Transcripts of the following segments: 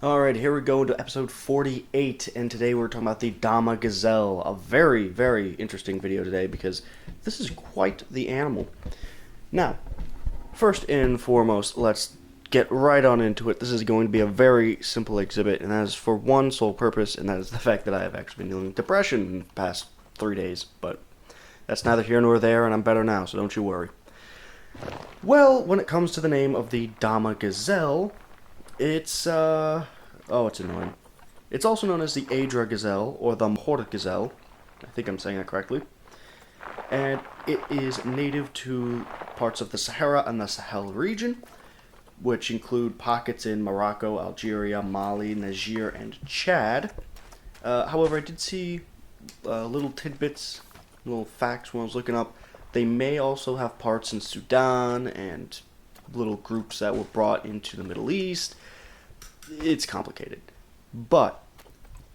Alright, here we go to episode 48, and today we're talking about the Dama Gazelle. A very, very interesting video today because this is quite the animal. Now, first and foremost, let's get right on into it. This is going to be a very simple exhibit, and that is for one sole purpose, and that is the fact that I have actually been dealing with depression in the past 3 days, but that's neither here nor there, and I'm better now, so don't you worry. Well, when it comes to the name of the Dama Gazelle, it's it's annoying. It's also known as the Adra Gazelle, or the Mahor Gazelle. I think I'm saying that correctly. And it is native to parts of the Sahara and the Sahel region, which include pockets in Morocco, Algeria, Mali, Niger, and Chad. However, I did see little tidbits, little facts when I was looking up. They may also have parts in Sudan and little groups that were brought into the Middle East. It's complicated. But,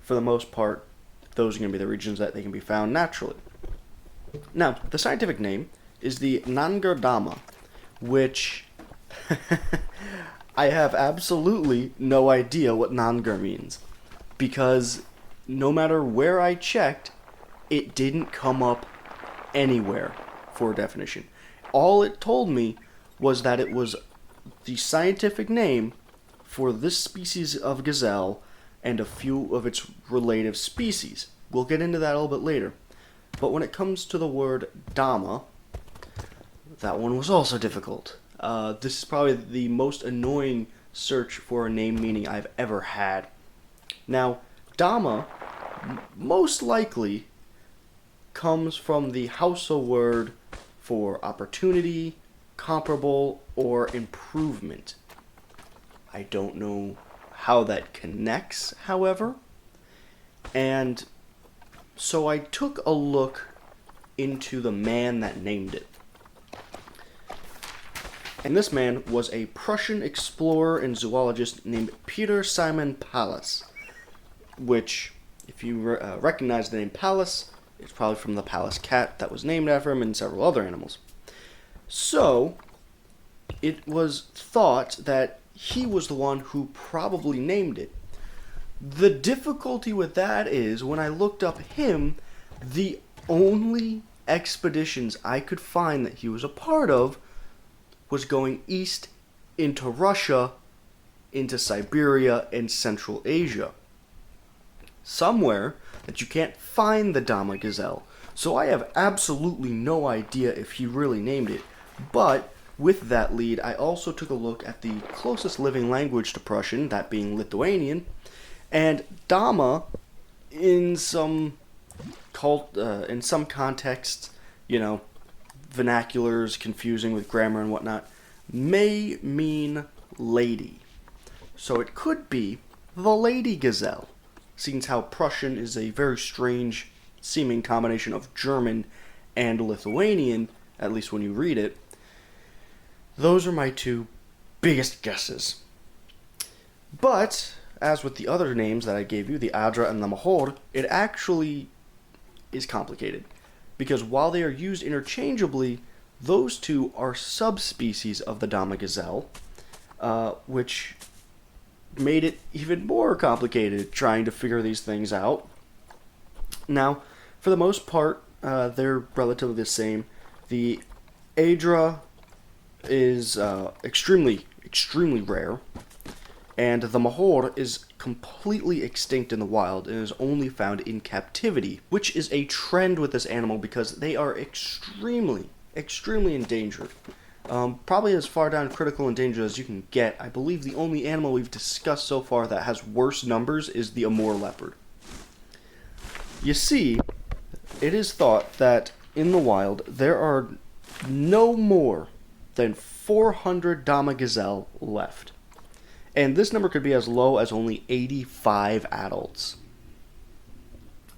for the most part, those are going to be the regions that they can be found naturally. Now, the scientific name is the Nangar Dama, which I have absolutely no idea what Nangar means. Because no matter where I checked, it didn't come up anywhere for a definition. All it told me was that it was the scientific name for this species of gazelle and a few of its relative species. We'll get into that a little bit later. But when it comes to the word Dama, that one was also difficult. This is probably the most annoying search for a name meaning I've ever had. Now, Dama most likely comes from the Hausa word for opportunity, comparable, or improvement. I don't know how that connects, however. And so I took a look into the man that named it. And this man was a Prussian explorer and zoologist named Peter Simon Pallas, which, if you recognize the name Pallas, it's probably from the Pallas cat that was named after him and several other animals. So, it was thought that he was the one who probably named it. The difficulty with that is, when I looked up him, the only expeditions I could find that he was a part of was going east into Russia, into Siberia, and Central Asia. Somewhere that you can't find the Dama Gazelle. So I have absolutely no idea if he really named it. But with that lead, I also took a look at the closest living language to Prussian, that being Lithuanian, and Dama, in some contexts, vernaculars confusing with grammar and whatnot, may mean lady. So it could be the Lady Gazelle, seeing how Prussian is a very strange seeming combination of German and Lithuanian, at least when you read it. Those are my two biggest guesses. But, as with the other names that I gave you, the Adra and the Mahor, it actually is complicated. Because while they are used interchangeably, those two are subspecies of the Dama Gazelle, which made it even more complicated trying to figure these things out. Now, for the most part, they're relatively the same. The Adra is extremely rare, and the Mahor is completely extinct in the wild and is only found in captivity, which is a trend with this animal because they are extremely endangered. Probably as far down critical endangered as you can get. I believe the only animal we've discussed so far that has worse numbers is the Amur leopard. You see, it is thought that in the wild there are no more than 400 Dama Gazelle left. And this number could be as low as only 85 adults.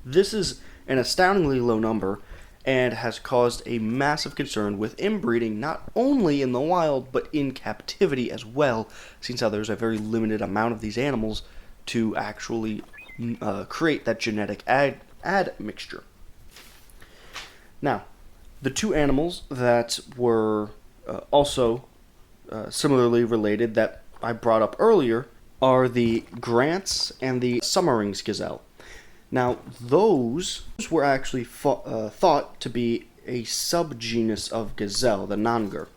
This is an astoundingly low number and has caused a massive concern with inbreeding not only in the wild but in captivity as well, since how there's a very limited amount of these animals to actually create that genetic admixture. Now, the two animals that were also similarly related that I brought up earlier are the Grant's and the Summerings gazelle. Now, those were actually thought to be a subgenus of gazelle, the Nanger.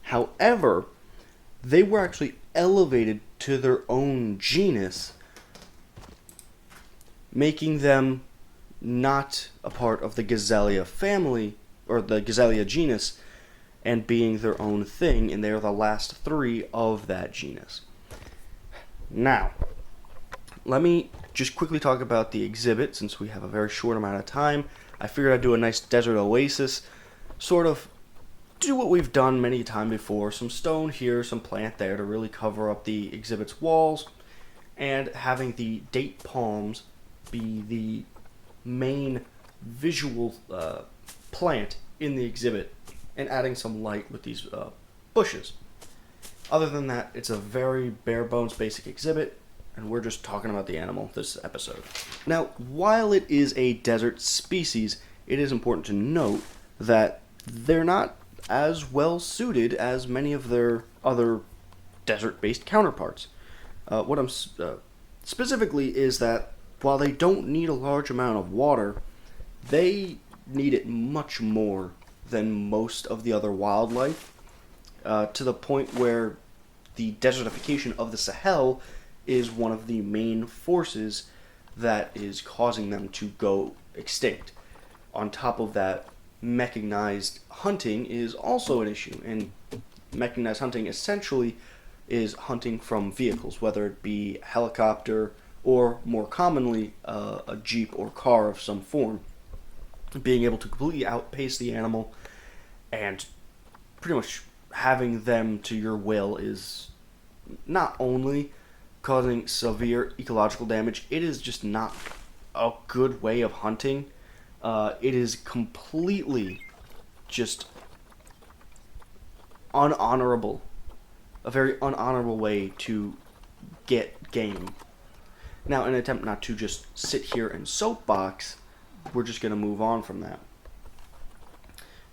However, they were actually elevated to their own genus, making them not a part of the Gazellia family, or the Gazellia genus, and being their own thing, and they're the last three of that genus. Now, let me just quickly talk about the exhibit, since we have a very short amount of time. I figured I'd do a nice desert oasis, sort of do what we've done many times before, some stone here, some plant there to really cover up the exhibit's walls, and having the date palms be the main visual plant in the exhibit, and adding some light with these bushes. Other than that, it's a very bare bones basic exhibit, and we're just talking about the animal this episode. Now, while it is a desert species, it is important to note that they're not as well suited as many of their other desert-based counterparts. What I'm specifically is that while they don't need a large amount of water, they need it much more than most of the other wildlife, to the point where the desertification of the Sahel is one of the main forces that is causing them to go extinct. On top of that, mechanized hunting is also an issue, and mechanized hunting essentially is hunting from vehicles, whether it be helicopter or more commonly a jeep or car of some form. Being able to completely outpace the animal and pretty much having them to your will is not only causing severe ecological damage, it is just not a good way of hunting. It is completely just unhonorable, a very unhonorable way to get game. Now, in an attempt not to just sit here and soapbox, we're just going to move on from that.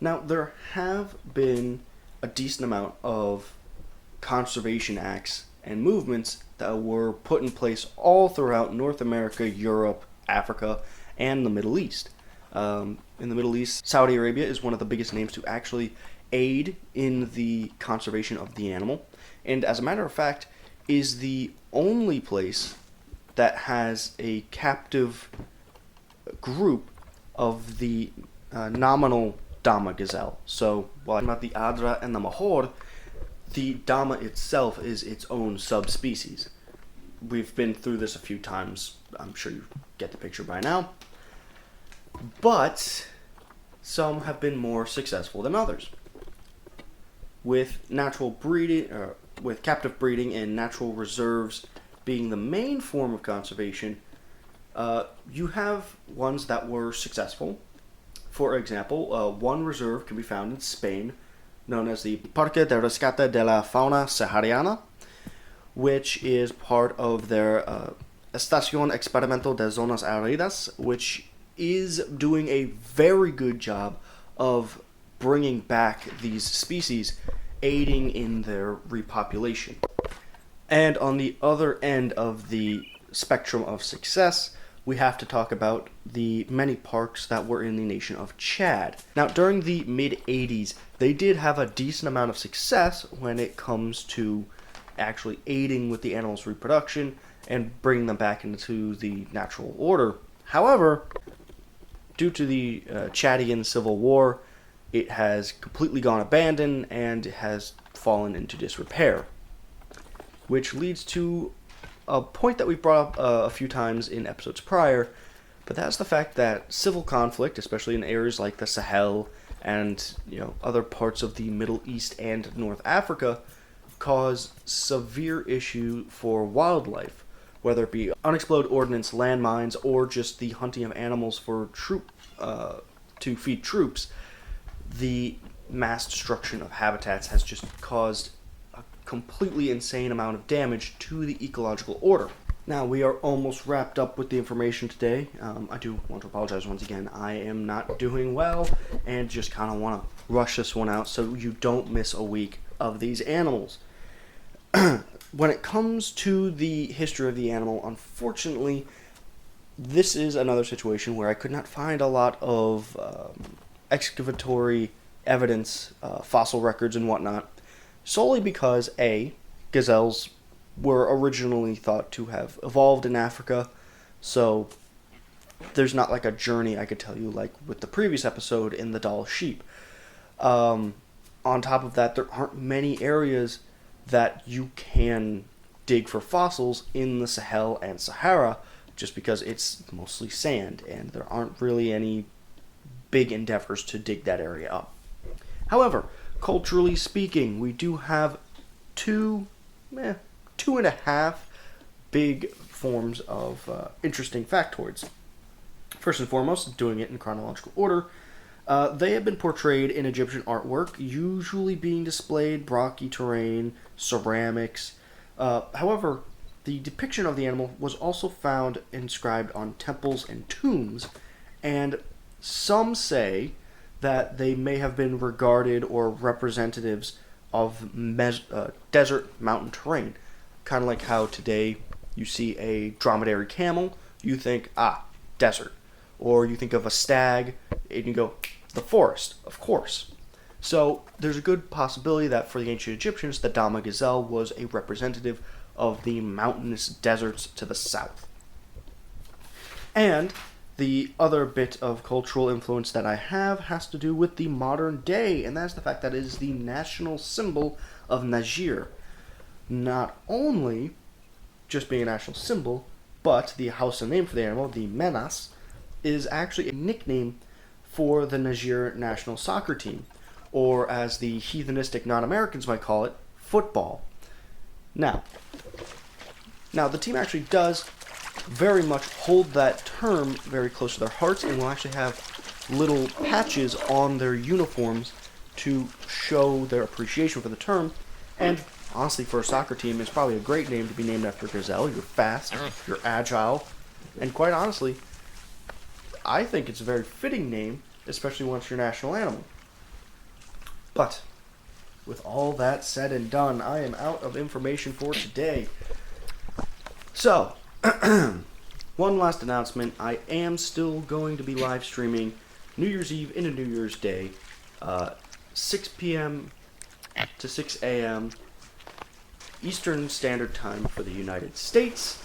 Now, there have been a decent amount of conservation acts and movements that were put in place all throughout North America, Europe, Africa, and the Middle East. In the Middle East, Saudi Arabia is one of the biggest names to actually aid in the conservation of the animal, and as a matter of fact, is the only place that has a captive group of the nominal Dama Gazelle. So, while I'm about the Adra and the Mahor, the Dama itself is its own subspecies. We've been through this a few times. I'm sure you get the picture by now. But some have been more successful than others. With natural breeding, with captive breeding and natural reserves being the main form of conservation, you have ones that were successful. For example, one reserve can be found in Spain, known as the Parque de Rescate de la Fauna Sahariana, which is part of their Estación Experimental de Zonas Áridas, which is doing a very good job of bringing back these species, aiding in their repopulation. And on the other end of the spectrum of success, we have to talk about the many parks that were in the nation of Chad. Now, during the mid-'80s, they did have a decent amount of success when it comes to actually aiding with the animals' reproduction and bringing them back into the natural order. However, due to the Chadian Civil War, it has completely gone abandoned and has fallen into disrepair, which leads to a point that we brought up a few times in episodes prior, but that's the fact that civil conflict, especially in areas like the Sahel and other parts of the Middle East and North Africa, cause severe issue for wildlife, whether it be unexploded ordnance, landmines, or just the hunting of animals for to feed troops. The mass destruction of habitats has just caused a completely insane amount of damage to the ecological order. Now, we are almost wrapped up with the information today. I do want to apologize once again. I am not doing well and just kind of want to rush this one out so you don't miss a week of these animals. when it comes to the history of the animal, unfortunately, this is another situation where I could not find a lot of excavatory evidence, fossil records, and whatnot, solely because A, gazelles were originally thought to have evolved in Africa, so there's not like a journey I could tell you like with the previous episode in the doll sheep. On top of that, there aren't many areas that you can dig for fossils in the Sahel and Sahara, just because it's mostly sand and there aren't really any big endeavors to dig that area up. However, culturally speaking, we do have two and a half big forms of interesting factoids. First and foremost, doing it in chronological order, they have been portrayed in Egyptian artwork, usually being displayed rocky terrain, ceramics. However, the depiction of the animal was also found inscribed on temples and tombs, and some say that they may have been regarded or representatives of desert mountain terrain. Kind of like how today you see a dromedary camel, you think, desert. Or you think of a stag, and you go, the forest, of course. So there's a good possibility that for the ancient Egyptians, the Dama Gazelle was a representative of the mountainous deserts to the south. And the other bit of cultural influence that I have has to do with the modern day, and that's the fact that it is the national symbol of Niger. Not only just being a national symbol, but the Hausa name for the animal, the menas, is actually a nickname for the Niger national soccer team, or as the heathenistic non-Americans might call it, football. Now, the team actually does very much hold that term very close to their hearts, and will actually have little patches on their uniforms to show their appreciation for the term. And honestly, for a soccer team, it's probably a great name to be named after gazelle. You're fast, you're agile, and quite honestly, I think it's a very fitting name, especially once your national animal. But with all that said and done, I am out of information for today. So, one last announcement. I am still going to be live streaming New Year's Eve into New Year's Day, 6 p.m. to 6 a.m. Eastern Standard Time for the United States.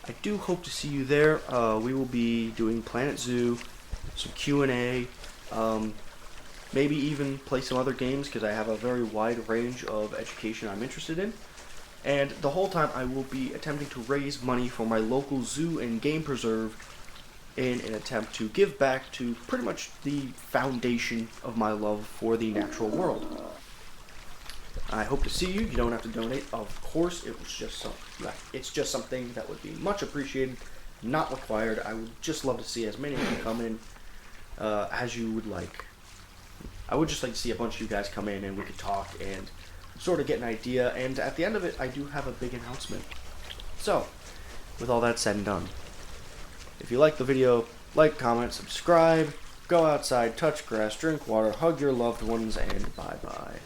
I do hope to see you there. We will be doing Planet Zoo, some Q&A, maybe even play some other games, because I have a very wide range of education I'm interested in. And the whole time I will be attempting to raise money for my local zoo and game preserve in an attempt to give back to pretty much the foundation of my love for the natural world. I hope to see you. You don't have to donate, of course. It's just something that would be much appreciated, not required. I would just love to see as many of you come in as you would like. I would just like to see a bunch of you guys come in and we could talk and sort of get an idea. And at the end of it, I do have a big announcement. So, with all that said and done, if you like the video, like, comment, subscribe, go outside, touch grass, drink water, hug your loved ones, and bye-bye.